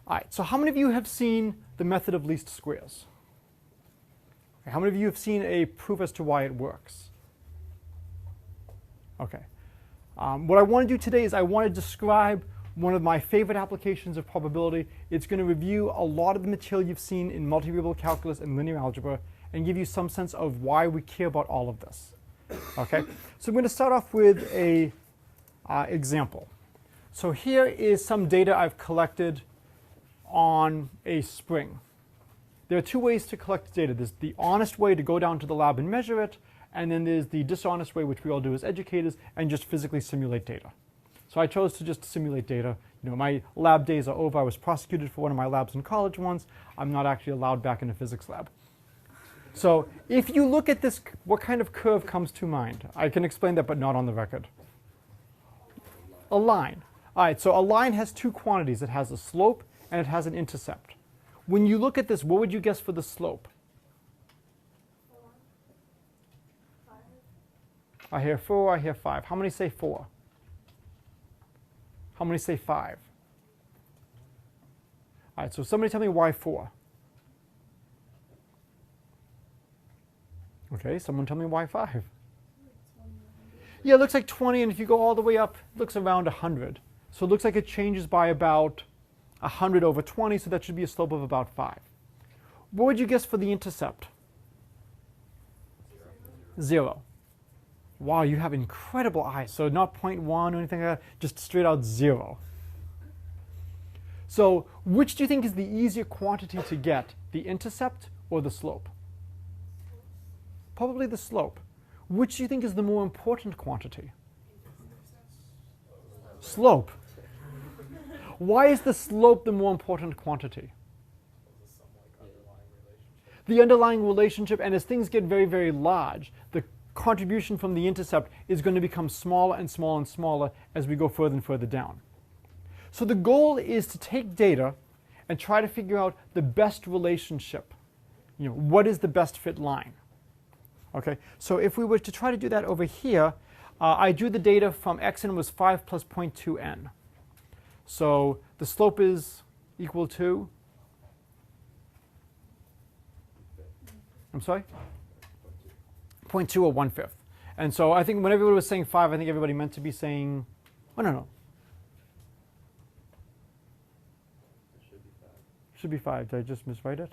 All right, so how many of you have seen the method of least squares? Okay, how many of you have seen a proof as to why it works? Okay. What I want to do today is I want to describe one of my favorite applications of probability. It's going to review a lot of the material you've seen in multivariable calculus and linear algebra and give you some sense of why we care about all of this. Okay, so I'm going to start off with a example. So here is some data I've collected on a spring. There are two ways to collect data. There's the honest way to go down to the lab and measure it, and then there's the dishonest way, which we all do as educators, and just physically simulate data. So I chose to just simulate data. You know, my lab days are over. I was prosecuted for one of my labs in college once. I'm not actually allowed back in a physics lab. So if you look at this, what kind of curve comes to mind? I can explain that, but not on the record. A line. All right, so a line has two quantities. It has a slope and it has an intercept. When you look at this, what would you guess for the slope? 5. I hear 4, I hear 5. How many say 4? How many say 5? All right, so somebody tell me why 4. Okay, someone tell me why 5. Yeah, it looks like 20, and if you go all the way up, it looks around 100. So it looks like it changes by about 100 over 20, so that should be a slope of about 5. What would you guess for the intercept? 0. Wow, you have incredible eyes. So not 0.1 or anything like that, just straight out 0. So which do you think is the easier quantity to get, the intercept or the slope? Probably the slope. Which do you think is the more important quantity? Slope. Why is the slope the more important quantity? The underlying relationship, and as things get very, very large, the contribution from the intercept is going to become smaller and smaller and smaller as we go further and further down. So the goal is to take data and try to figure out the best relationship. You know, what is the best fit line? Okay, so if we were to try to do that over here, I drew the data from xn was 5 plus 0.2n. So the slope is equal to, I'm sorry? 0.2 or 1/5. And so I think when everybody was saying 5, I think everybody meant to be saying, oh, no. It should be 5. Did I just miswrite it?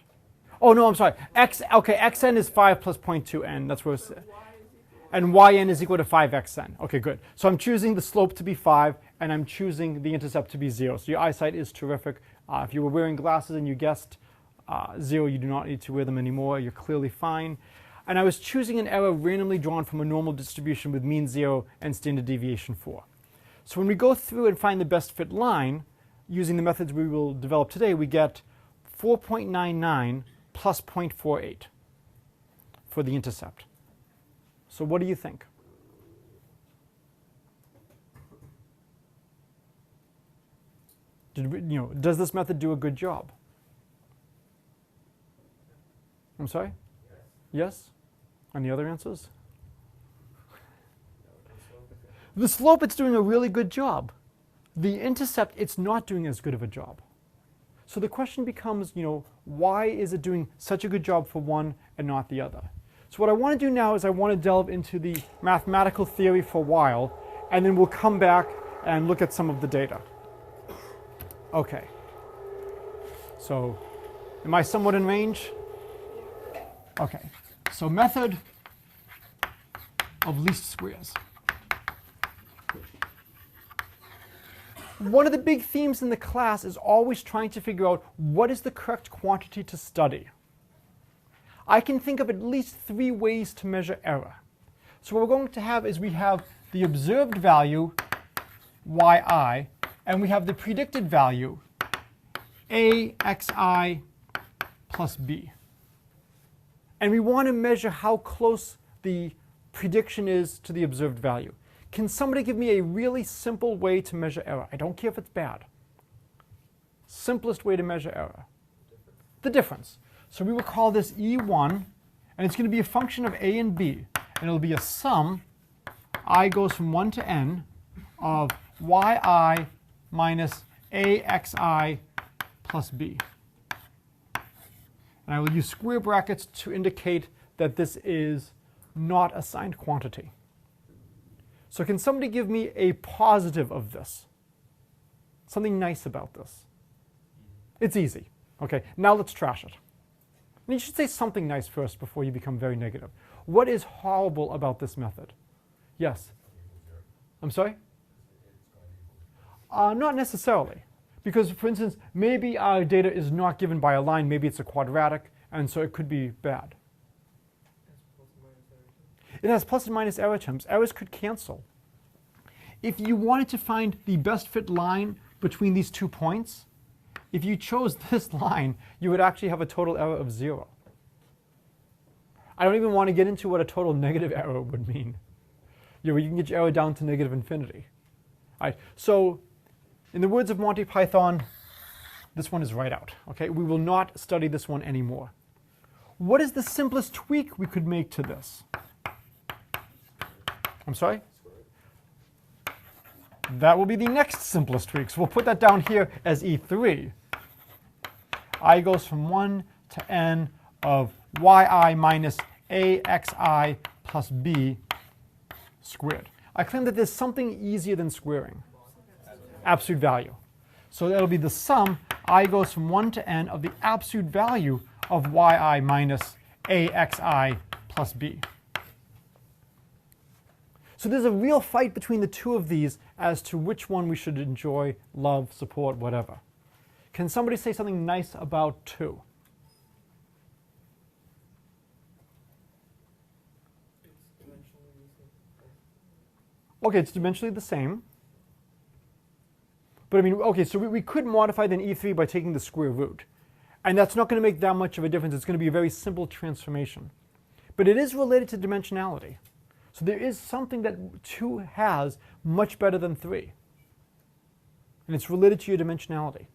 Oh, no, I'm sorry. Okay, xn is 5 plus 0.2n. That's what it's, and yn is equal to 5xn. Okay, good. So I'm choosing the slope to be 5, and I'm choosing the intercept to be 0. So your eyesight is terrific. If you were wearing glasses and you guessed 0, you do not need to wear them anymore. You're clearly fine. And I was choosing an error randomly drawn from a normal distribution with mean 0 and standard deviation 4. So when we go through and find the best fit line, using the methods we will develop today, we get 4.99 plus 0.48 for the intercept. So what do you think? Does this method do a good job? I'm sorry? Yes? Any other answers? The slope, it's doing a really good job. The intercept, it's not doing as good of a job. So the question becomes, why is it doing such a good job for one and not the other? So what I want to do now is I want to delve into the mathematical theory for a while, and then we'll come back and look at some of the data. Okay. So am I somewhat in range? Okay. So method of least squares. One of the big themes in the class is always trying to figure out what is the correct quantity to study. I can think of at least 3 ways to measure error. So what we're going to have is we have the observed value, yi, and we have the predicted value, axi plus b. And we want to measure how close the prediction is to the observed value. Can somebody give me a really simple way to measure error? I don't care if it's bad. Simplest way to measure error. The difference. So we will call this E1, and it's going to be a function of a and b. And it'll be a sum, I goes from 1 to n, of yi minus axi plus b. And I will use square brackets to indicate that this is not a signed quantity. So can somebody give me a positive of this? Something nice about this. It's easy. Okay, now let's trash it. And you should say something nice first before you become very negative. What is horrible about this method? Yes? I'm sorry? Not necessarily. Because, for instance, maybe our data is not given by a line, maybe it's a quadratic, and so it could be bad. It has plus and minus error terms. Errors could cancel. If you wanted to find the best fit line between these 2 points, if you chose this line, you would actually have a total error of 0. I don't even want to get into what a total negative error would mean. You can get your error down to negative infinity. All right, so in the words of Monty Python, this one is right out. Okay, we will not study this one anymore. What is the simplest tweak we could make to this? I'm sorry? That will be the next simplest tweak. So we'll put that down here as E3. I goes from 1 to n of yi minus axi plus b squared. I claim that there's something easier than squaring. Absolute value. So that'll be the sum, I goes from 1 to n of the absolute value of yi minus axi plus b. So there's a real fight between the two of these as to which one we should enjoy, love, support, whatever. Can somebody say something nice about 2? Okay, it's dimensionally the same. But I mean, okay, so we could modify then E3 by taking the square root. And that's not going to make that much of a difference. It's going to be a very simple transformation. But it is related to dimensionality. So there is something that 2 has much better than 3. And it's related to your dimensionality.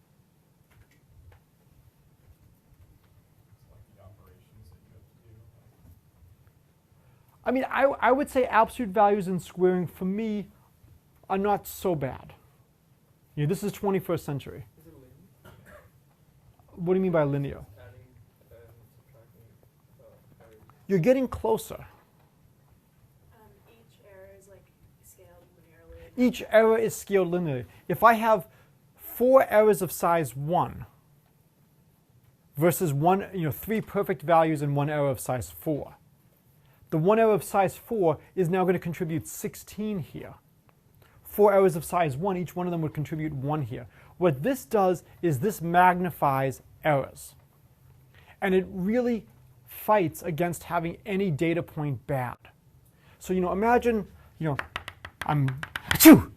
I mean, I would say absolute values in squaring, for me, are not so bad. You know, this is 21st century. Is it linear? What do you mean by linear? Adding and subtracting values. You're getting closer. Each error is like scaled linearly. Each error is scaled linearly. If I have 4 errors of size 1 versus 3 perfect values and 1 error of size 4, the 1 error of size 4 is now going to contribute 16 here. 4 errors of size 1, each one of them would contribute 1 here. What this does is this magnifies errors. And it really fights against having any data point bad. So, imagine, I'm, achoo!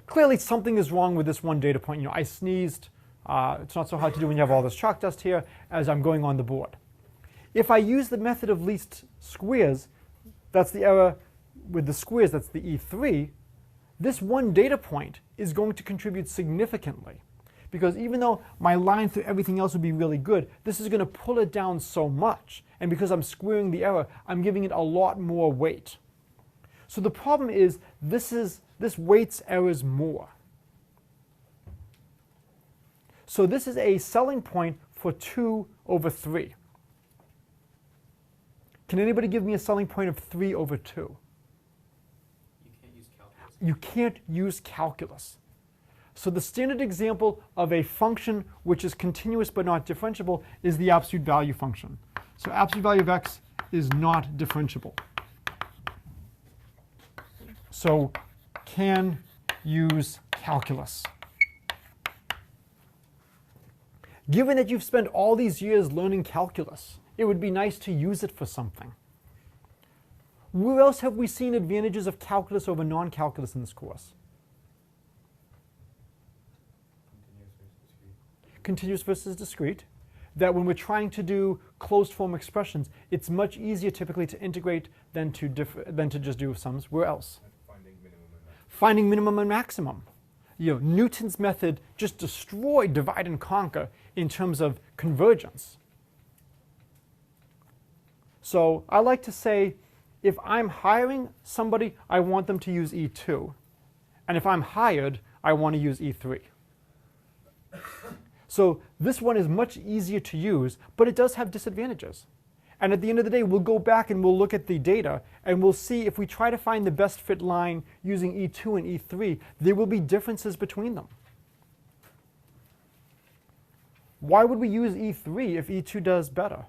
Clearly something is wrong with this one data point. I sneezed. It's not so hard to do when you have all this chalk dust here as I'm going on the board. If I use the method of least squares, that's the error with the squares, that's the E3, this one data point is going to contribute significantly. Because even though my line through everything else would be really good, this is going to pull it down so much. And because I'm squaring the error, I'm giving it a lot more weight. So the problem is this weights errors more. So this is a selling point for 2 over 3. Can anybody give me a selling point of 3 over 2? You can't use calculus. You can't use calculus. So the standard example of a function which is continuous but not differentiable is the absolute value function. So absolute value of x is not differentiable. So can use calculus. Given that you've spent all these years learning calculus, it would be nice to use it for something. Where else have we seen advantages of calculus over non-calculus in this course? Continuous versus discrete. That when we're trying to do closed form expressions, it's much easier typically to integrate than to just do sums. Where else? Finding minimum and maximum. Newton's method just destroyed divide and conquer in terms of convergence. So I like to say, if I'm hiring somebody, I want them to use E2. And if I'm hired, I want to use E3. So this one is much easier to use, but it does have disadvantages. And at the end of the day, we'll go back and we'll look at the data and we'll see if we try to find the best fit line using E2 and E3, there will be differences between them. Why would we use E3 if E2 does better?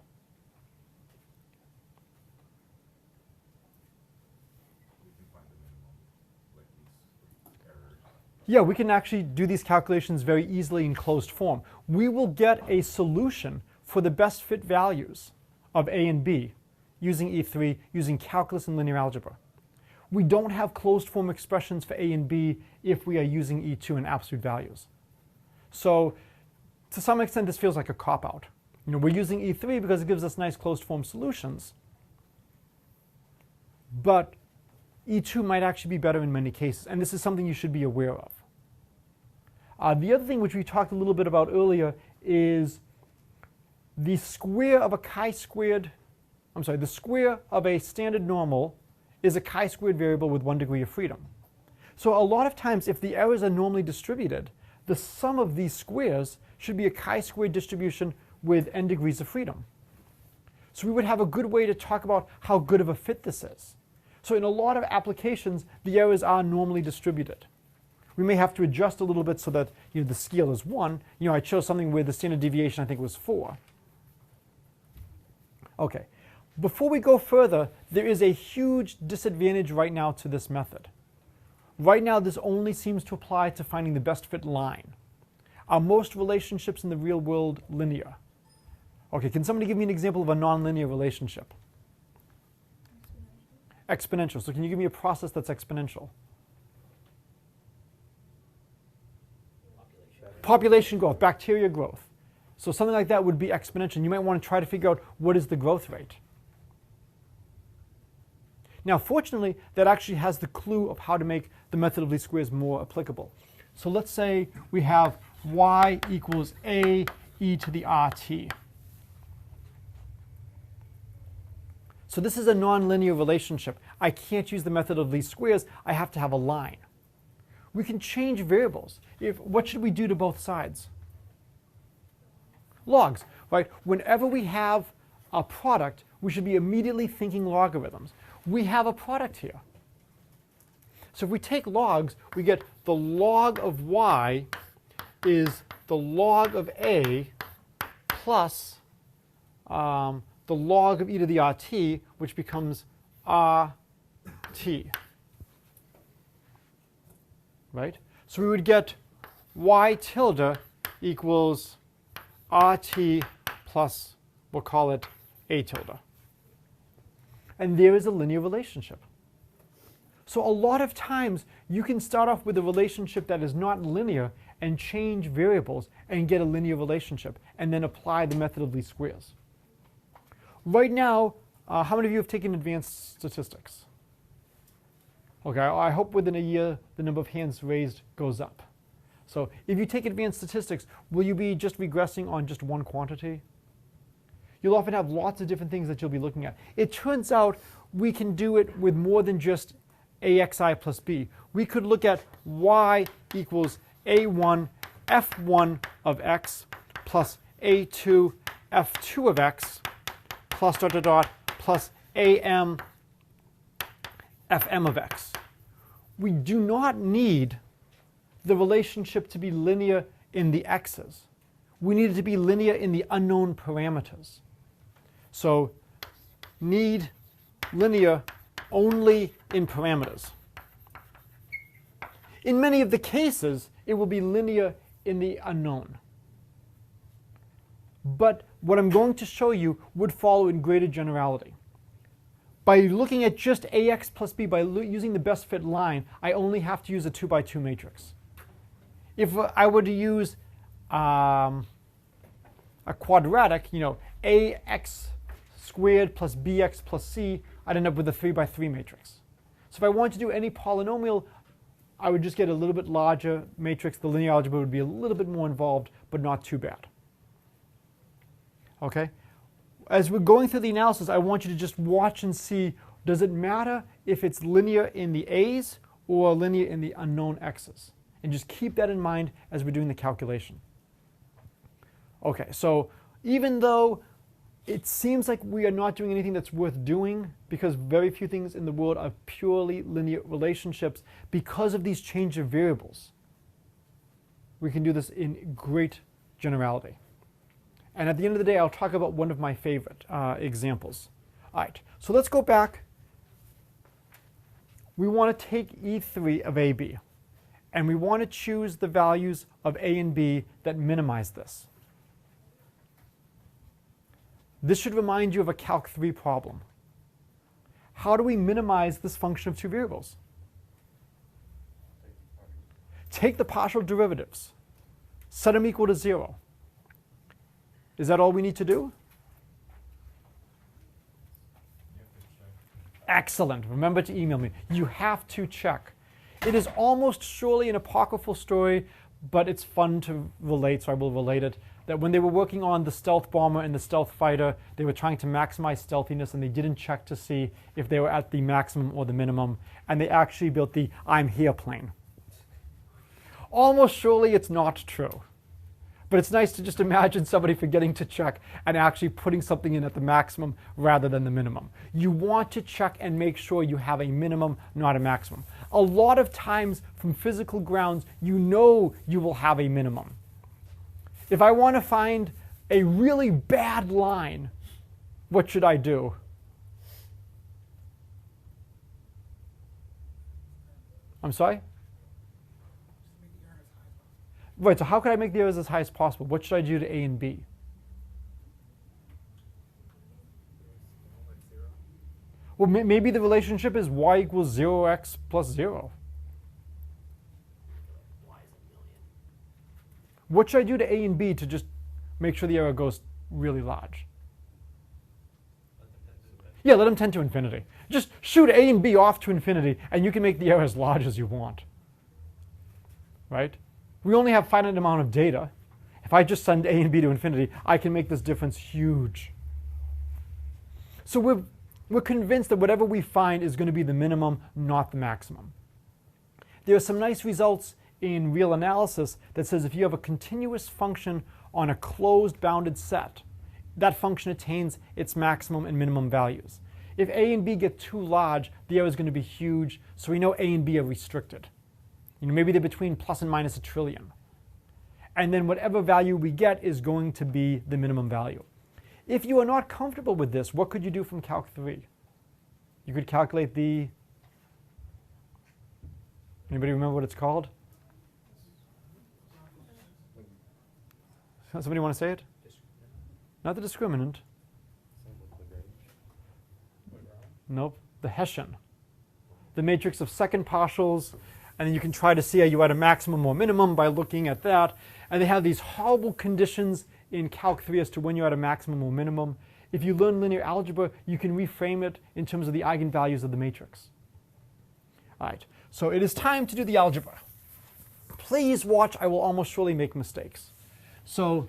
Yeah, we can actually do these calculations very easily in closed form. We will get a solution for the best fit values of A and B using E3, using calculus and linear algebra. We don't have closed form expressions for A and B if we are using E2 in absolute values. So to some extent, this feels like a cop-out. We're using E3 because it gives us nice closed form solutions. But E2 might actually be better in many cases, and this is something you should be aware of. The other thing which we talked a little bit about earlier is the square of a chi-squared, the square of a standard normal is a chi-squared variable with 1 degree of freedom. So a lot of times if the errors are normally distributed, the sum of these squares should be a chi-squared distribution with n degrees of freedom. So we would have a good way to talk about how good of a fit this is. So in a lot of applications, the errors are normally distributed. We may have to adjust a little bit so that the scale is 1. I chose something where the standard deviation I think was 4. Okay, before we go further, there is a huge disadvantage right now to this method. Right now, this only seems to apply to finding the best fit line. Are most relationships in the real world linear? Okay, can somebody give me an example of a nonlinear relationship? Exponential. So can you give me a process that's exponential? Population growth, bacteria growth. So something like that would be exponential. You might want to try to figure out what is the growth rate. Now, fortunately, that actually has the clue of how to make the method of least squares more applicable. So let's say we have y equals a e to the rt. So this is a nonlinear relationship. I can't use the method of least squares. I have to have a line. We can change variables. What should we do to both sides? Logs, right? Whenever we have a product, we should be immediately thinking logarithms. We have a product here. So if we take logs, we get the log of y is the log of a plus the log of e to the rt, which becomes rt. Right? So we would get y tilde equals rt plus, we'll call it a tilde. And there is a linear relationship. So a lot of times you can start off with a relationship that is not linear and change variables and get a linear relationship and then apply the method of least squares. Right now, how many of you have taken advanced statistics? Okay, I hope within a year the number of hands raised goes up. So if you take advanced statistics, will you be just regressing on just one quantity? You'll often have lots of different things that you'll be looking at. It turns out we can do it with more than just axi plus b. We could look at y equals a1 f1 of x plus a2 f2 of x plus dot dot dot plus am fm of x. We do not need the relationship to be linear in the x's. We need it to be linear in the unknown parameters. So need linear only in parameters. In many of the cases, it will be linear in the unknown. But what I'm going to show you would follow in greater generality. By looking at just ax plus b, by using the best fit line, I only have to use a 2 by 2 matrix. If I were to use a quadratic, ax squared plus bx plus c, I'd end up with a 3 by 3 matrix. So if I wanted to do any polynomial, I would just get a little bit larger matrix. The linear algebra would be a little bit more involved, but not too bad. Okay? As we're going through the analysis, I want you to just watch and see, does it matter if it's linear in the a's or linear in the unknown x's? And just keep that in mind as we're doing the calculation. Okay, so even though it seems like we are not doing anything that's worth doing, because very few things in the world are purely linear relationships, because of these change of variables, we can do this in great generality. And at the end of the day, I'll talk about one of my favorite examples. All right, so let's go back. We want to take E3 of AB, and we want to choose the values of A and B that minimize this. This should remind you of a Calc 3 problem. How do we minimize this function of two variables? Take the partial derivatives. Set them equal to 0. Is that all we need to do? Excellent. Remember to email me. You have to check. It is almost surely an apocryphal story, but it's fun to relate, so I will relate it. That when they were working on the stealth bomber and the stealth fighter, they were trying to maximize stealthiness, and they didn't check to see if they were at the maximum or the minimum, and they actually built the I'm here plane. Almost surely it's not true. But it's nice to just imagine somebody forgetting to check and actually putting something in at the maximum rather than the minimum. You want to check and make sure you have a minimum, not a maximum. A lot of times from physical grounds, you know you will have a minimum. If I want to find a really bad line, what should I do? I'm sorry? Right, so how can I make the errors as high as possible? What should I do to A and B? Well, maybe the relationship is y equals 0x plus 0. What should I do to A and B to just make sure the error goes really large? Yeah, let them tend to infinity. Just shoot A and B off to infinity, and you can make the error as large as you want. Right? We only have a finite amount of data. If I just send A and B to infinity, I can make this difference huge. So we're convinced that whatever we find is going to be the minimum, not the maximum. There are some nice results in real analysis that says if you have a continuous function on a closed bounded set, that function attains its maximum and minimum values. If A and B get too large, the error is going to be huge, so we know A and B are restricted. Maybe they're between plus and minus a trillion. And then whatever value we get is going to be the minimum value. If you are not comfortable with this, what could you do from Calc 3? You could calculate the... Anybody remember what it's called? Somebody want to say it? Not the discriminant. Nope, the Hessian. The matrix of second partials. And then you can try to see are you at a maximum or minimum by looking at that. And they have these horrible conditions in Calc 3 as to when you're at a maximum or minimum. If you learn linear algebra, you can reframe it in terms of the eigenvalues of the matrix. All right, so it is time to do the algebra. Please watch, I will almost surely make mistakes. So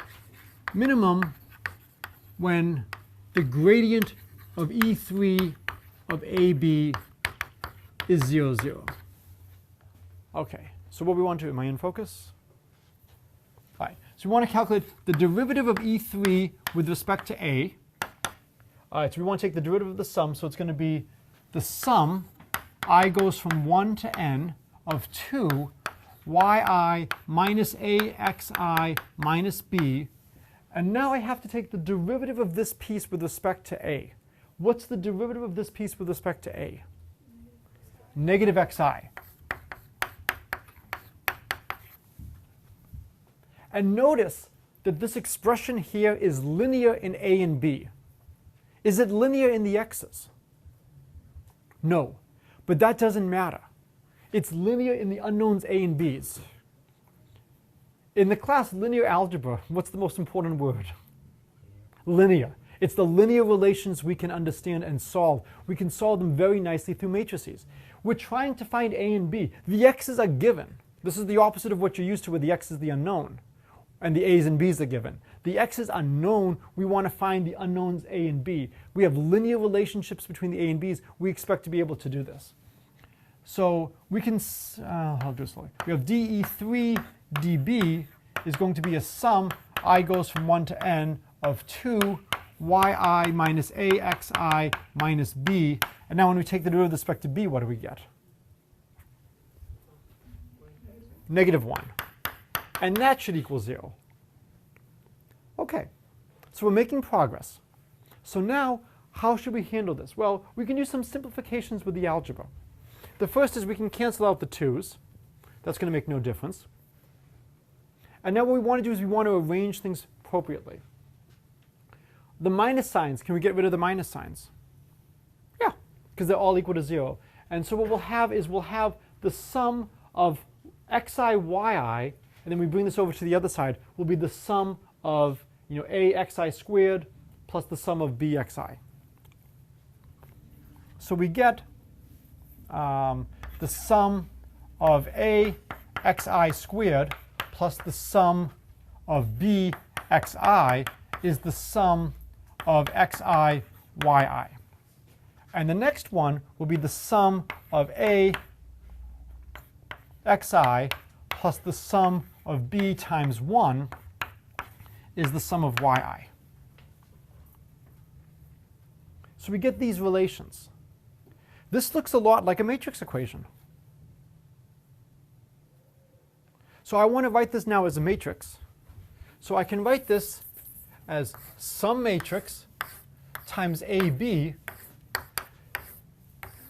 minimum when the gradient of E3 of AB is 0, 0. Okay, so what we want to do, am I in focus? All right, so we want to calculate the derivative of E3 with respect to A. All right, so we want to take the derivative of the sum, so it's going to be the sum, I goes from 1 to n, of 2 yi minus axi minus b. And now I have to take the derivative of this piece with respect to A. What's the derivative of this piece with respect to A? Negative xi. And notice that this expression here is linear in A and B. Is it linear in the x's? No, but that doesn't matter. It's linear in the unknowns A and B's. In the class linear algebra, what's the most important word? Linear. It's the linear relations we can understand and solve. We can solve them very nicely through matrices. We're trying to find A and B. The x's are given. This is the opposite of what you're used to, where the x is the unknown and the a's and b's are given. The x's are known. We want to find the unknowns A and B. We have linear relationships between the A and B's. We expect to be able to do this. So we can, I'll do it slowly. We have dE3 dB is going to be a sum I goes from 1 to n of 2 yi minus axi minus b. And now when we take the derivative with respect to b, what do we get? -1. And that should equal 0. Okay, so we're making progress. So now, how should we handle this? Well, we can do some simplifications with the algebra. The first is we can cancel out the 2's. That's going to make no difference. And now what we want to do is we want to arrange things appropriately. The minus signs, can we get rid of the minus signs? Yeah, because they're all equal to 0. And so what we'll have is we'll have the sum of xi, yi, and then we bring this over to the other side, will be the sum of axi squared plus the sum of bxi. So we get the sum of axi squared plus the sum of bxi is the sum of xi yi. And the next one will be the sum of xi plus the sum of b times 1 is the sum of yi. So we get these relations. This looks a lot like a matrix equation. So I want to write this now as a matrix. So I can write this as some matrix times AB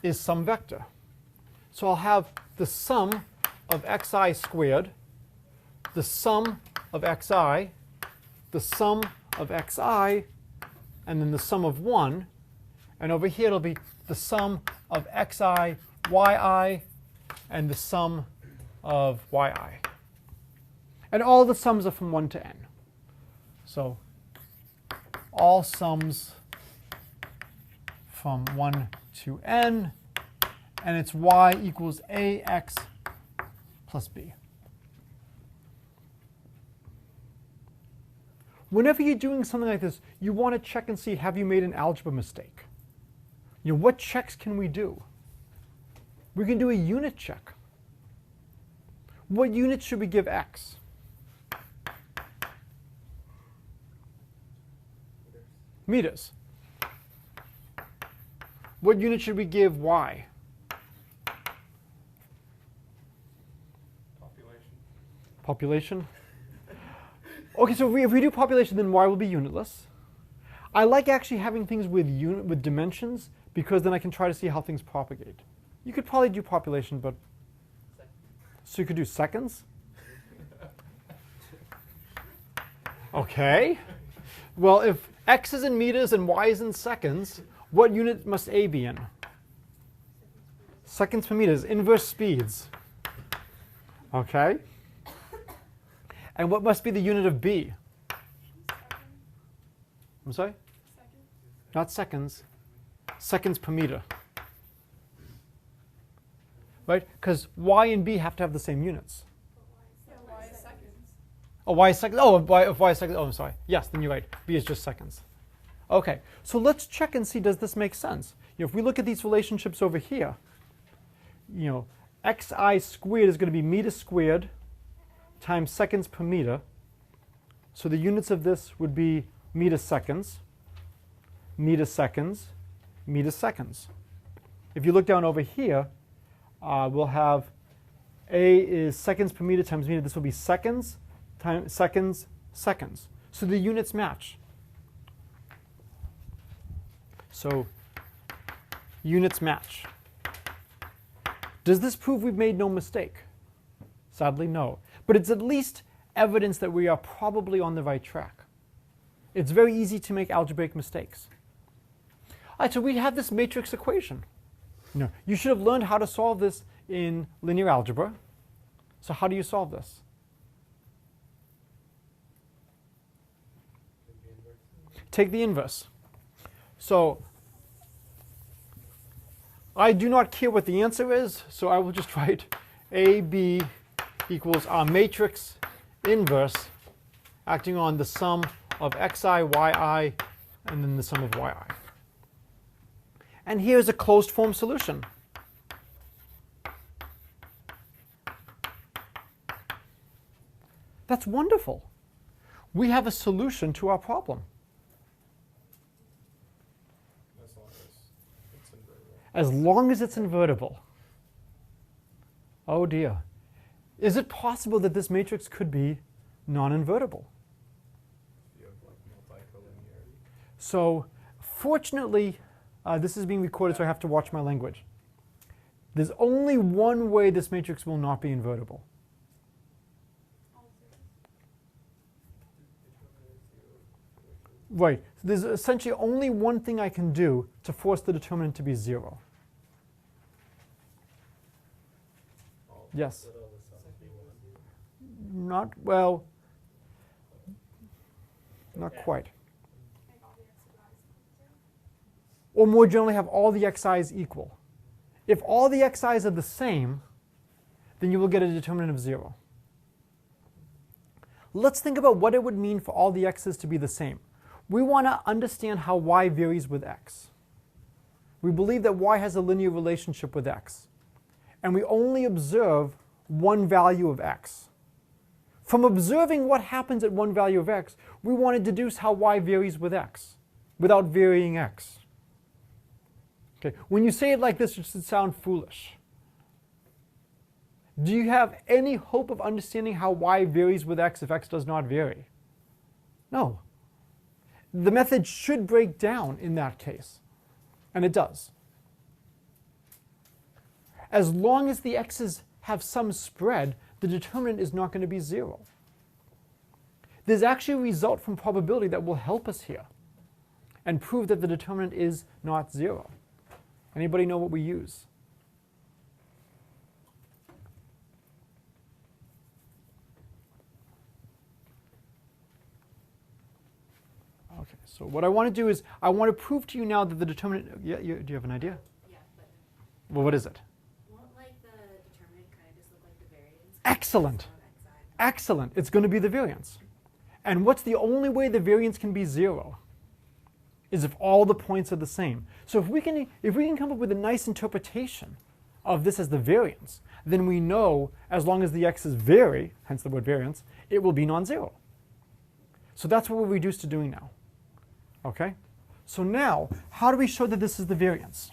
is some vector. So I'll have the sum of xi squared, the sum of xi, the sum of xi, and then the sum of 1. And over here it'll be the sum of xi, yi, and the sum of yi. And all the sums are from 1 to n. So all sums from 1 to n, and it's y equals ax plus b. Whenever you're doing something like this, you want to check and see, have you made an algebra mistake? What checks can we do? We can do a unit check. What unit should we give x? Meters. What unit should we give y? Population? Okay, so if we do population, then y will be unitless. I like actually having things with dimensions, because then I can try to see how things propagate. You could probably do population, but so you could do seconds? Okay. Well, if x is in meters and y is in seconds, what unit must a be in? Seconds per meters, inverse speeds. Okay. And what must be the unit of b? I'm sorry? Not seconds. Seconds per meter. Right? Because y and b have to have the same units. Y is seconds. Oh, y is seconds. Oh, if y is seconds. Oh, I'm sorry. Yes, then you're right. B is just seconds. Okay. So let's check and see, does this make sense? If we look at these relationships over here, xi squared is going to be meters squared times seconds per meter. So the units of this would be meter seconds, meter seconds, meter seconds. If you look down over here, we'll have a is seconds per meter times meter. This will be seconds times seconds, seconds. So the units match. So units match. Does this prove we've made no mistake? Sadly, no. But it's at least evidence that we are probably on the right track. It's very easy to make algebraic mistakes. All right, so we have this matrix equation. You should have learned how to solve this in linear algebra. So how do you solve this? Take the inverse. So I do not care what the answer is, so I will just write AB equals our matrix inverse acting on the sum of xi, yi, and then the sum of yi. And here's a closed form solution. That's wonderful. we have a solution to our problem. As long as it's invertible. As long as it's invertible. Oh dear. Is it possible that this matrix could be non-invertible? You have like multi-collinearity. So fortunately, this is being recorded, so I have to watch my language. There's only one way this matrix will not be invertible. Right. So there's essentially only one thing I can do to force the determinant to be 0. Yes. Let all the sums be 1. Not, well, not quite. Or more generally, have all the xi's equal. If all the xi's are the same, then you will get a determinant of 0. Let's think about what it would mean for all the x's to be the same. We want to understand how y varies with x. We believe that y has a linear relationship with x. And we only observe one value of x. From observing what happens at one value of x, we want to deduce how y varies with x without varying x. Okay. When you say it like this, it should sound foolish. Do you have any hope of understanding how y varies with x if x does not vary? No. The method should break down in that case, and it does. As long as the x's have some spread, the determinant is not going to be 0. There's actually a result from probability that will help us here and prove that the determinant is not 0. Anybody know what we use? Okay, so what I want to do is I want to prove to you now that the determinant, do you have an idea? Yeah, but Well, what is it? won't like the determinant kind of just look like the variance? Excellent. On that side. Excellent. It's going to be the variance. And what's the only way the variance can be 0? Is if all the points are the same. So if we can come up with a nice interpretation of this as the variance, then we know as long as the x's vary, hence the word variance, it will be non-zero. So that's what we're reduced to doing now. Okay? So now, how do we show that this is the variance?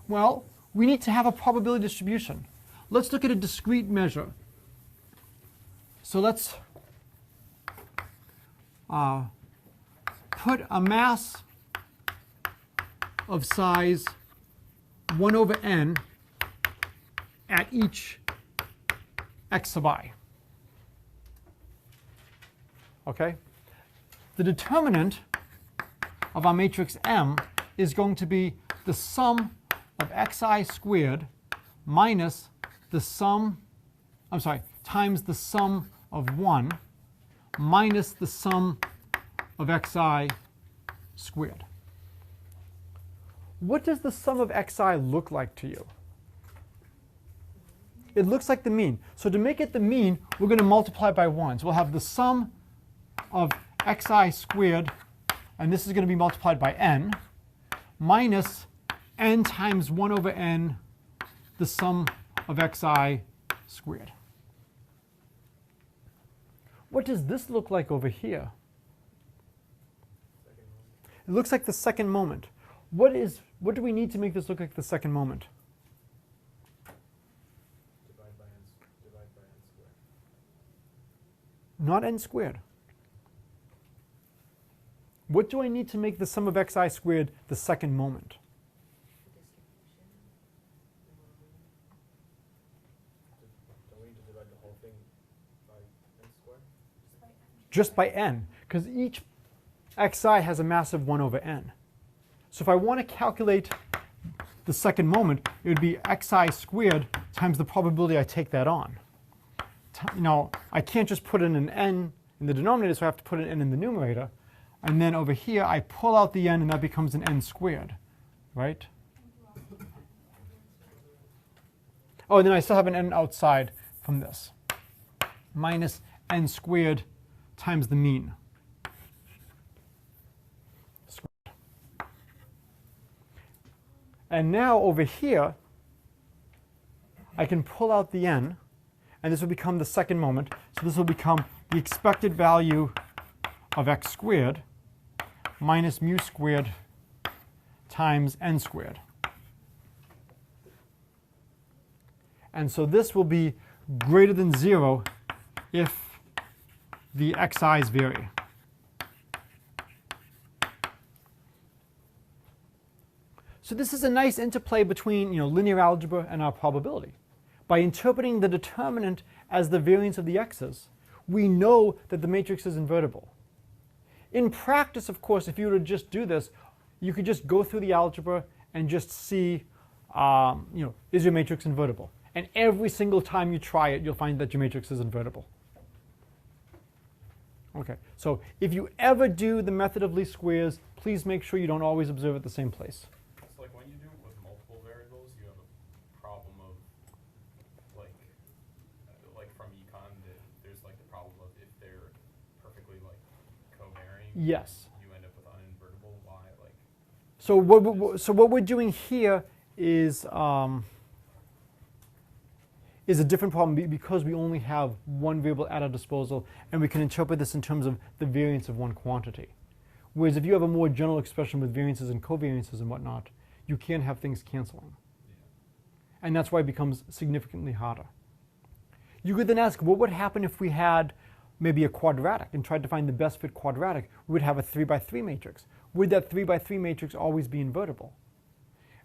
Well, we need to have a probability distribution. Let's look at a discrete measure. So let's put a mass of size 1 over n at each x sub I. Okay? The determinant of our matrix M is going to be the sum of xi squared minus the sum, times the sum of 1 minus the sum of xi squared. What does the sum of xi look like to you? It looks like the mean. So to make it the mean, we're going to multiply by 1. So we'll have the sum of xi squared, and this is going to be multiplied by n, minus n times 1 over n, the sum of xi squared. What does this look like over here? It looks like the second moment. What do we need to make this look like the second moment? Divide by n squared. Not n squared. What do I need to make the sum of xi squared the second moment? Don't we need to divide the whole thing by n squared? Just by n, because each xi has a mass of 1 over n. So if I want to calculate the second moment, it would be xi squared times the probability I take that on. Now, I can't just put in an n in the denominator, so I have to put an n in the numerator. And then over here, I pull out the n, and that becomes an n squared, right? Oh, and then I still have an n outside from this. Minus n squared times the mean. Squared. And now over here, I can pull out the n, and this will become the second moment. So this will become the expected value of x squared minus mu squared times n squared. And so this will be greater than 0 if the xi's vary. So this is a nice interplay between linear algebra and our probability. By interpreting the determinant as the variance of the x's, we know that the matrix is invertible. In practice, of course, if you were to just do this, you could just go through the algebra and just see, is your matrix invertible? And every single time you try it, you'll find that your matrix is invertible. Okay, so if you ever do the method of least squares, please make sure you don't always observe at the same place. So like when you do it with multiple variables, you have a problem of like from econ, there's like the problem of if they're perfectly like covariant. Yes. You end up with uninvertible. Why? Like. So what we're doing here is a different problem because we only have one variable at our disposal, and we can interpret this in terms of the variance of one quantity. Whereas if you have a more general expression with variances and covariances and whatnot, you can't have things canceling. And that's why it becomes significantly harder. You could then ask, what would happen if we had maybe a quadratic and tried to find the best fit quadratic? We would have a 3 by 3 matrix. Would that 3 by 3 matrix always be invertible?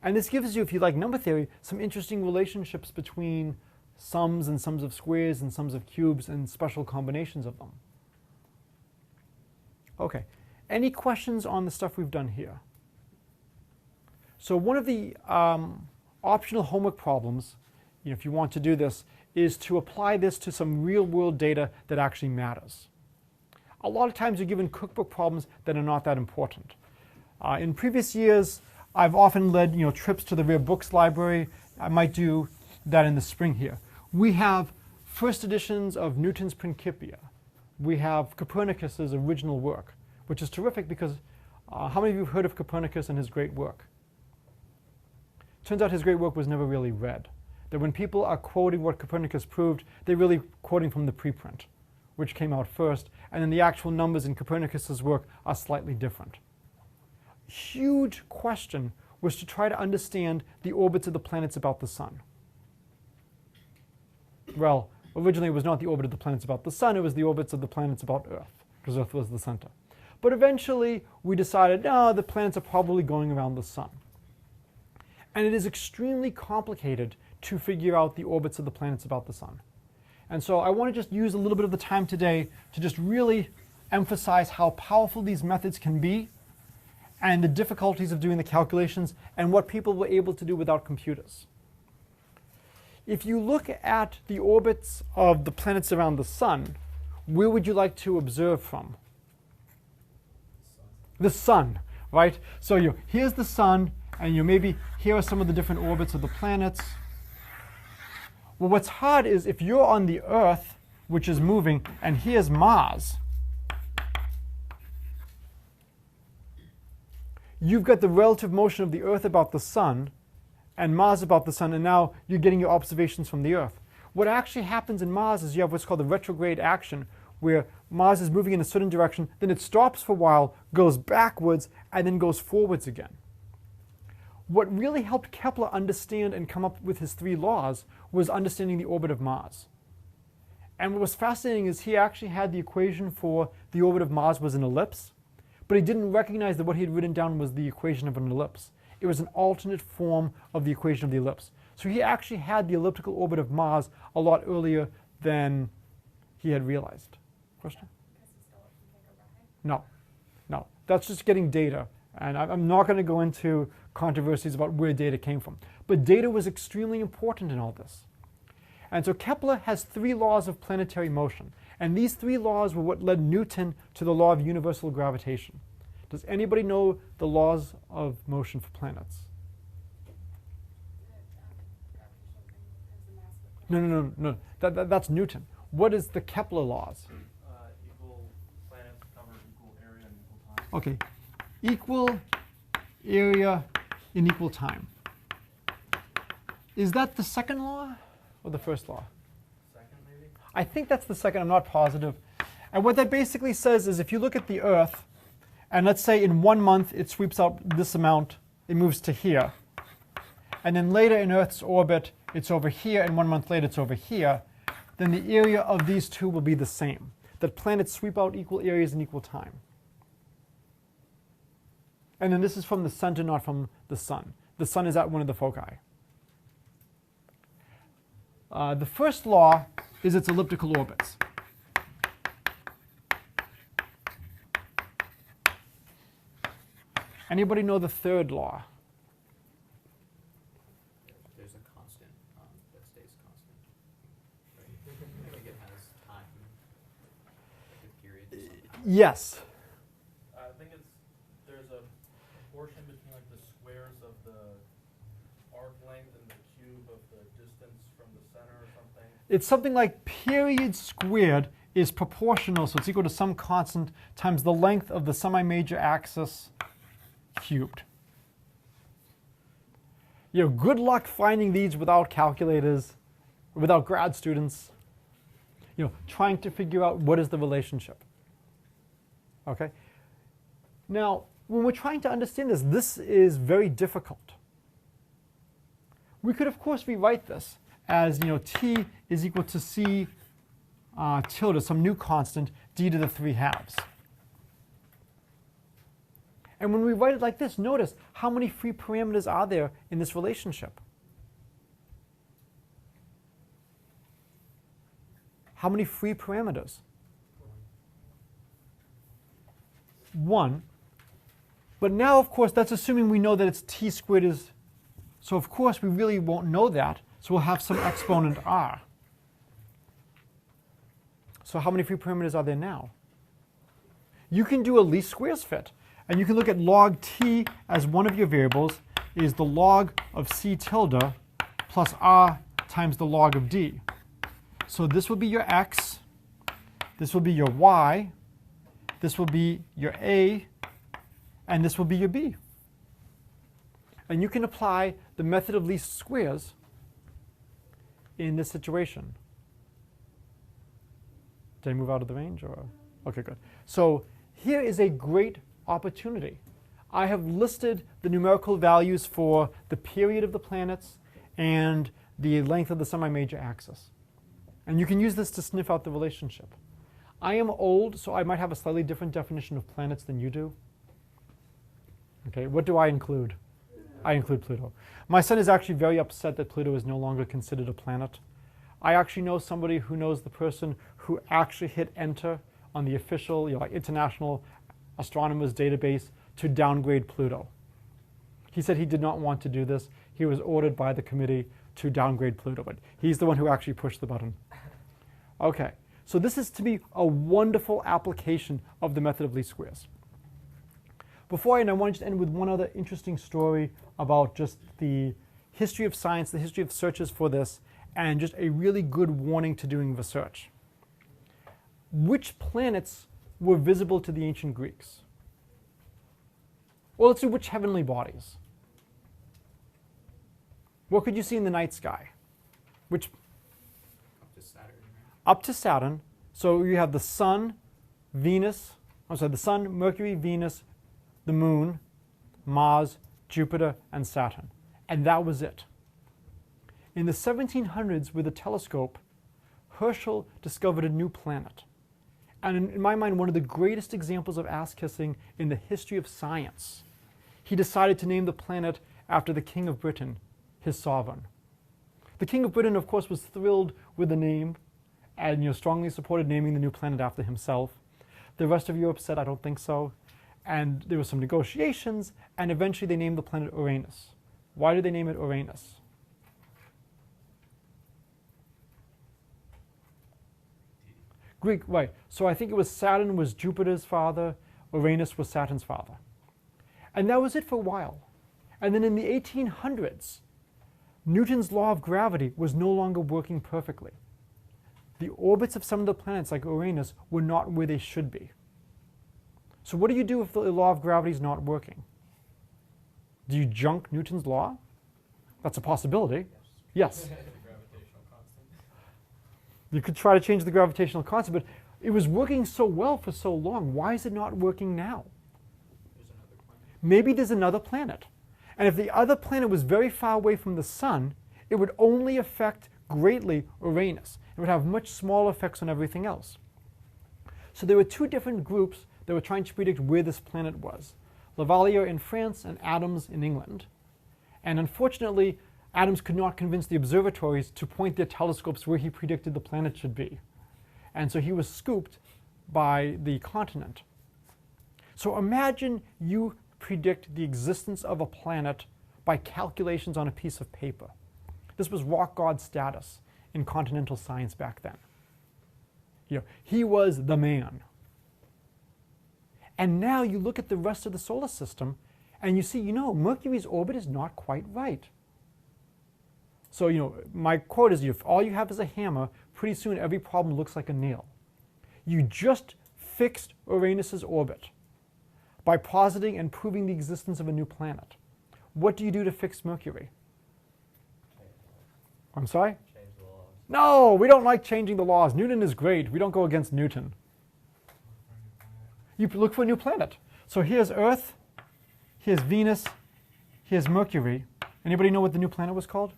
And this gives you, if you like number theory, some interesting relationships between sums and sums of squares and sums of cubes and special combinations of them. Okay, any questions on the stuff we've done here? So one of the optional homework problems, if you want to do this, is to apply this to some real-world data that actually matters. A lot of times you're given cookbook problems that are not that important. In previous years, I've often led trips to the rare books library. I might do that in the spring here. We have first editions of Newton's Principia. We have Copernicus's original work, which is terrific because how many of you have heard of Copernicus and his great work? Turns out his great work was never really read. That when people are quoting what Copernicus proved, they're really quoting from the preprint, which came out first, and then the actual numbers in Copernicus's work are slightly different. Huge question was to try to understand the orbits of the planets about the sun. Well, originally it was not the orbit of the planets about the sun, it was the orbits of the planets about Earth, because Earth was the center. But eventually we decided, no, the planets are probably going around the sun. And it is extremely complicated to figure out the orbits of the planets about the sun. And so I want to just use a little bit of the time today to just really emphasize how powerful these methods can be and the difficulties of doing the calculations and what people were able to do without computers. If you look at the orbits of the planets around the sun, where would you like to observe from? The sun, right? So here's the sun, and maybe here are some of the different orbits of the planets. Well, what's hard is if you're on the Earth, which is moving, and here's Mars, you've got the relative motion of the Earth about the sun, and Mars about the sun, and now you're getting your observations from the Earth. What actually happens in Mars is you have what's called the retrograde action, where Mars is moving in a certain direction, then it stops for a while, goes backwards, and then goes forwards again. What really helped Kepler understand and come up with his 3 laws was understanding the orbit of Mars. And what was fascinating is he actually had the equation for the orbit of Mars was an ellipse, but he didn't recognize that what he had written down was the equation of an ellipse. It was an alternate form of the equation of the ellipse. So he actually had the elliptical orbit of Mars a lot earlier than he had realized. Question? No. That's just getting data. And I'm not going to go into controversies about where data came from. But data was extremely important in all this. And so Kepler has 3 laws of planetary motion. And these 3 laws were what led Newton to the law of universal gravitation. Does anybody know the laws of motion for planets? No. That's Newton. What is the Kepler laws? Equal planets cover equal area and equal time. Okay, equal area in equal time. Is that the second law or the first law? Second, maybe? I think that's the second. I'm not positive. And what that basically says is if you look at the Earth, and let's say in 1 month it sweeps out this amount, it moves to here. And then later in Earth's orbit, it's over here, and 1 month later it's over here, then the area of these two will be the same. That planets sweep out equal areas in equal time. And then this is from the center, not from the sun. The sun is at one of the foci. The first law is its elliptical orbits. Anybody know the third law? There's a constant that stays constant. Right? Like it has time, like a period or something. Yes. I think there's a proportion between like the squares of the arc length and the cube of the distance from the center or something. It's something like period squared is proportional, so it's equal to some constant times the length of the semi-major axis cubed. You know, good luck finding these without calculators, without grad students, you know, trying to figure out what is the relationship. Okay? Now, when we're trying to understand this, this is very difficult. We could, of course, rewrite this as, you know, t is equal to c tilde, some new constant, d to the 3/2. And when we write it like this, notice how many free parameters are there in this relationship. How many free parameters? 1. But now, of course, that's assuming we know that it's t squared is. So, of course, we really won't know that. So we'll have some exponent r. So how many free parameters are there now? You can do a least squares fit. And you can look at log t as one of your variables is the log of c tilde plus r times the log of d. So this will be your x, this will be your y, this will be your a, and this will be your b. And you can apply the method of least squares in this situation. Did I move out of the range? Or? Okay, good. So here is a great opportunity. I have listed the numerical values for the period of the planets and the length of the semi-major axis. And you can use this to sniff out the relationship. I am old, so I might have a slightly different definition of planets than you do. Okay, what do I include? I include Pluto. My son is actually very upset that Pluto is no longer considered a planet. I actually know somebody who knows the person who actually hit enter on the official, like International Astronomers database to downgrade Pluto. He said he did not want to do this. He was ordered by the committee to downgrade Pluto, but he's the one who actually pushed the button. Okay, so this is to be a wonderful application of the method of least squares. Before I end, I want to just end with one other interesting story about just the history of science, the history of searches for this, and just a really good warning to doing research. Which planets were visible to the ancient Greeks? Well, let's do which heavenly bodies. What could you see in the night sky? Which? Up to Saturn, right? Up to Saturn. So you have the sun, Venus, the sun, Mercury, Venus, the moon, Mars, Jupiter, and Saturn. And that was it. In the 1700s, with a telescope, Herschel discovered a new planet. And in my mind, one of the greatest examples of ass-kissing in the history of science. He decided to name the planet after the King of Britain, his sovereign. The King of Britain, of course, was thrilled with the name and strongly supported naming the new planet after himself. The rest of Europe said, I don't think so. And there were some negotiations, and eventually they named the planet Uranus. Why did they name it Uranus? Greek, right. So I think it was Saturn was Jupiter's father, Uranus was Saturn's father. And that was it for a while. And then in the 1800s, Newton's law of gravity was no longer working perfectly. The orbits of some of the planets, like Uranus, were not where they should be. So what do you do if the law of gravity is not working? Do you junk Newton's law? That's a possibility. Yes. The gravitational constant. You could try to change the gravitational constant, but It was working so well for so long. Why is it not working now? There's another planet. Maybe there's another planet. And if the other planet was very far away from the sun, it would only affect greatly Uranus. It would have much smaller effects on everything else. So there were two different groups that were trying to predict where this planet was. Leverrier in France and Adams in England. And unfortunately, Adams could not convince the observatories to point their telescopes where he predicted the planet should be. And so he was scooped by the continent. So imagine you predict the existence of a planet by calculations on a piece of paper. This was rock god status in continental science back then. He was the man. And now you look at the rest of the solar system and you see, Mercury's orbit is not quite right. So, my quote is, if all you have is a hammer, pretty soon every problem looks like a nail. You just fixed Uranus's orbit by positing and proving the existence of a new planet. What do you do to fix Mercury? I'm sorry? Change the laws. No, we don't like changing the laws. Newton is great. We don't go against Newton. You look for a new planet. So here's Earth, here's Venus, here's Mercury. Anybody know what the new planet was called?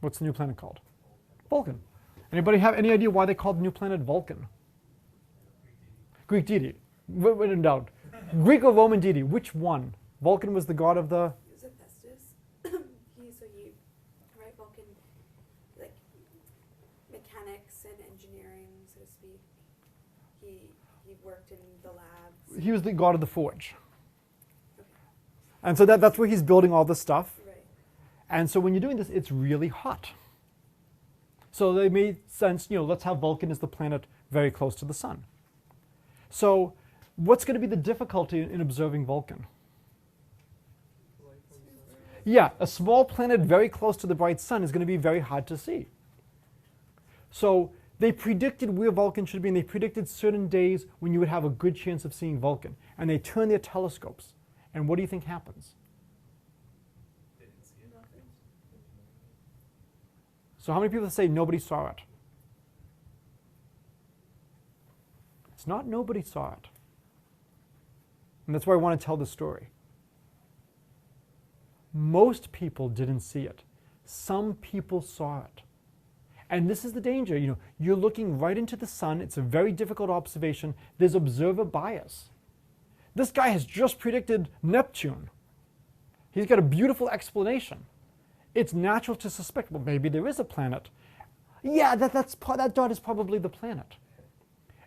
What's the new planet called? Vulcan. Anybody have any idea why they called the new planet Vulcan? Greek deity. When in doubt. Greek or Roman deity, which one? Vulcan was the god of the... Is it Festus? Right, Vulcan, like, mechanics and engineering, so to speak. He worked in the labs. He was the god of the forge. Okay. And so that's where he's building all this stuff. Right. And so when you're doing this, it's really hot. So they made sense, let's have Vulcan as the planet very close to the sun. So what's going to be the difficulty in observing Vulcan? Yeah, a small planet very close to the bright sun is going to be very hard to see. So they predicted where Vulcan should be, and they predicted certain days when you would have a good chance of seeing Vulcan. And they turned their telescopes. And what do you think happens? They didn't see it. So how many people say nobody saw it? It's not nobody saw it. And that's why I want to tell the story. Most people didn't see it. Some people saw it. And this is the danger. You're looking right into the sun. It's a very difficult observation. There's observer bias. This guy has just predicted Neptune. He's got a beautiful explanation. It's natural to suspect, well, maybe there is a planet. Yeah, that dot is probably the planet.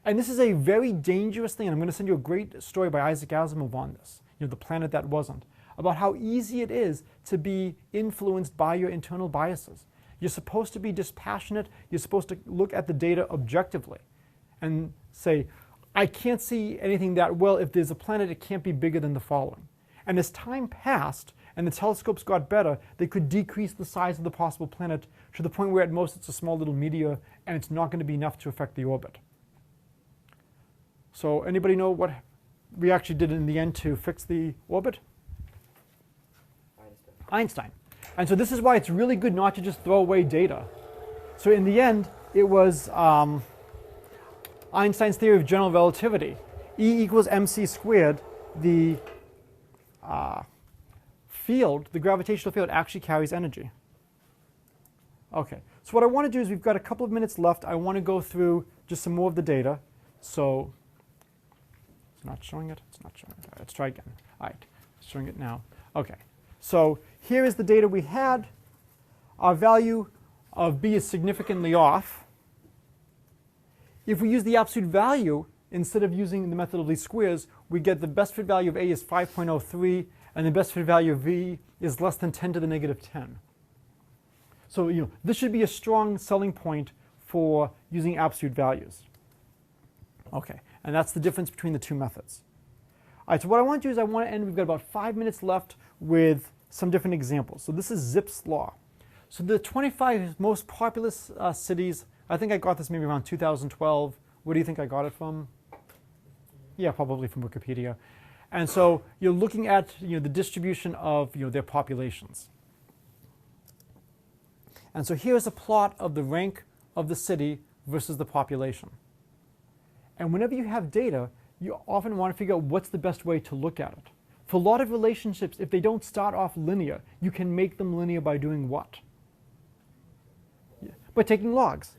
And this is a very dangerous thing. And I'm going to send you a great story by Isaac Asimov on this, the planet that wasn't, about how easy it is to be influenced by your internal biases. You're supposed to be dispassionate. You're supposed to look at the data objectively and say, I can't see anything that well. If there's a planet, it can't be bigger than the following. And as time passed and the telescopes got better, they could decrease the size of the possible planet to the point where at most it's a small little meteor and it's not going to be enough to affect the orbit. So anybody know what we actually did in the end to fix the orbit? Einstein. And so this is why it's really good not to just throw away data. So in the end, it was Einstein's theory of general relativity. E equals mc squared. The field, the gravitational field, actually carries energy. Okay, so what I want to do is, we've got a couple of minutes left. I want to go through just some more of the data. So it's not showing it. It's not showing it. All right, let's try again. All right, it's showing it now. Okay, so here is the data we had. Our value of b is significantly off. If we use the absolute value instead of using the method of least squares, we get the best fit value of a is 5.03, and the best fit value of v is less than 10 to the negative 10. So this should be a strong selling point for using absolute values. Okay, and that's the difference between the two methods. All right, so what I want to do is I want to end, we've got about 5 minutes left with some different examples. So this is Zipf's law. So the 25 most populous cities, I think I got this maybe around 2012. Where do you think I got it from? Yeah, probably from Wikipedia. And so you're looking at the distribution of their populations. And so here's a plot of the rank of the city versus the population. And whenever you have data, you often want to figure out what's the best way to look at it. For a lot of relationships, if they don't start off linear, you can make them linear by doing what? By taking logs.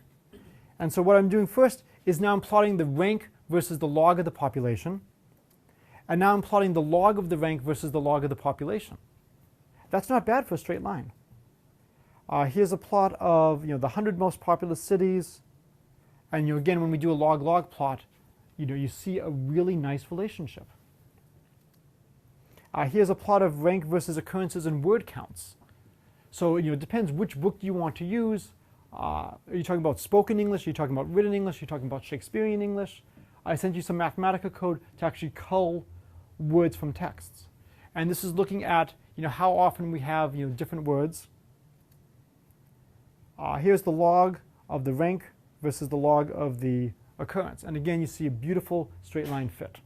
And so what I'm doing first is now I'm plotting the rank versus the log of the population. And now I'm plotting the log of the rank versus the log of the population. That's not bad for a straight line. Here's a plot of the 100 most populous cities. And again, when we do a log-log plot, you see a really nice relationship. Here's a plot of rank versus occurrences and word counts. So it depends which book you want to use. Are you talking about spoken English? Are you talking about written English? Are you talking about Shakespearean English? I sent you some Mathematica code to actually cull words from texts. And this is looking at how often we have different words. Here's the log of the rank versus the log of the occurrence. And again, you see a beautiful straight line fit.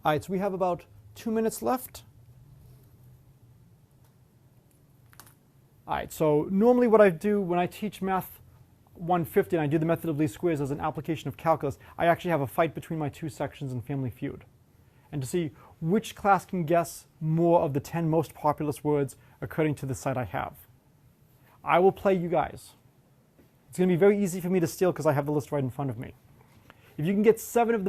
All right, so we have about 2 minutes left. All right, so normally what I do when I teach Math 150 and I do the method of least squares as an application of calculus, I actually have a fight between my two sections in Family Feud. And to see which class can guess more of the 10 most populous words according to the site I have. I will play you guys. It's going to be very easy for me to steal because I have the list right in front of me. If you can get 7 of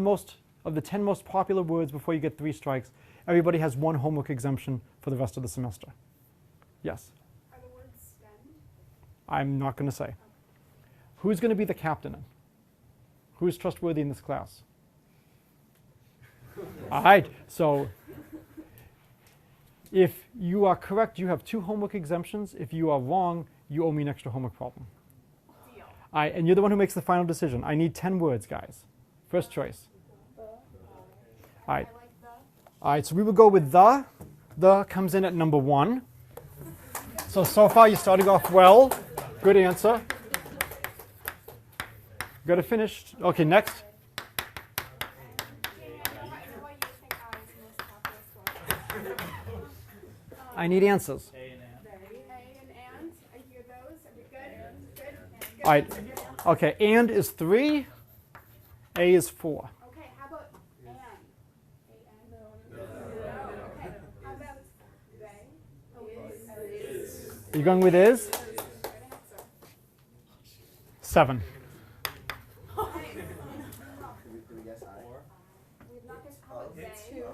the 10 most popular words before you get 3 strikes, everybody has 1 homework exemption for the rest of the semester. Yes? Are the words stemmed? I'm not going to say. Who's going to be the captain? Who's trustworthy in this class? All right, so if you are correct, you have 2 homework exemptions. If you are wrong, you owe me an extra homework problem. Deal. All right, and you're the one who makes the final decision. I need 10 words, guys. First choice. All right. I like the. All right, so we will go with the. The comes in at number 1. So far you're starting off well. Good answer. Got to finish. Okay, next. I need answers. A and I hear those. Are we good? Good. All right. Okay, and is 3. A is 4. Okay, how about and? No. Okay, how about they? Is. Are you going with is? Good answer. 7. We've not guessed how about they? 2.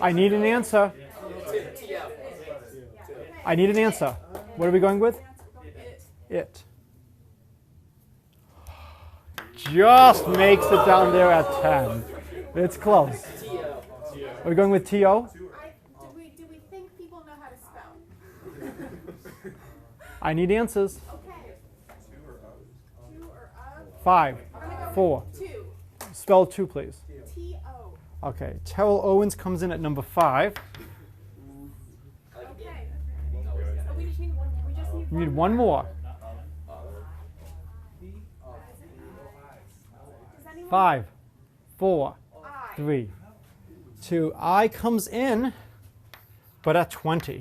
I need an answer. I need an answer. What are we going with? It. Just makes it down there at 10. It's close. Are we going with T-O? Do we think people know how to spell? I need answers. Okay. 2 or of? 5, I'm gonna go 4. with 2. Spell 2, please. T-O. Okay, Terrell Owens comes in at number 5. Okay. Oh, we just need one. We just need We need one more. Does anyone? 5, 4, I. 3, 2. I comes in, but at 20.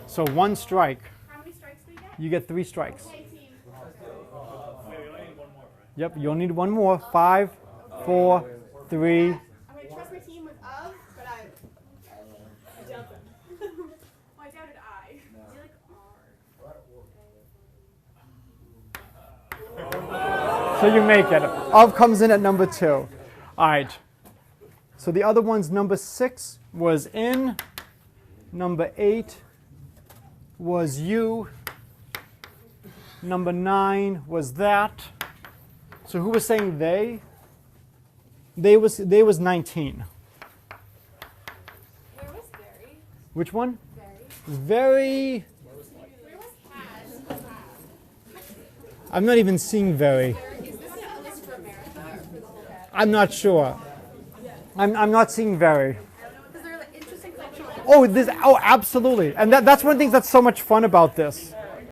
So 1 strike. How many strikes do we get? You get 3 strikes. Okay, team. Yep, you'll need 1 more. 5, 4, 3. I'm going to trust my team with of, but I doubt them. Well, I doubted I. I feel like R. So you make it. Of comes in at number 2. All right. So the other ones, number 6 was in. Number 8 was you. Number 9 was that. So who was saying they? They was 19. Where was Barry? Which one? Barry. Very. Where was Has? I'm not even seeing very. Is this a list for America or for the whole bag? I'm not sure. I'm not seeing very. Because they're like interesting cultural. Oh, absolutely. And that's one of the things that's so much fun about this.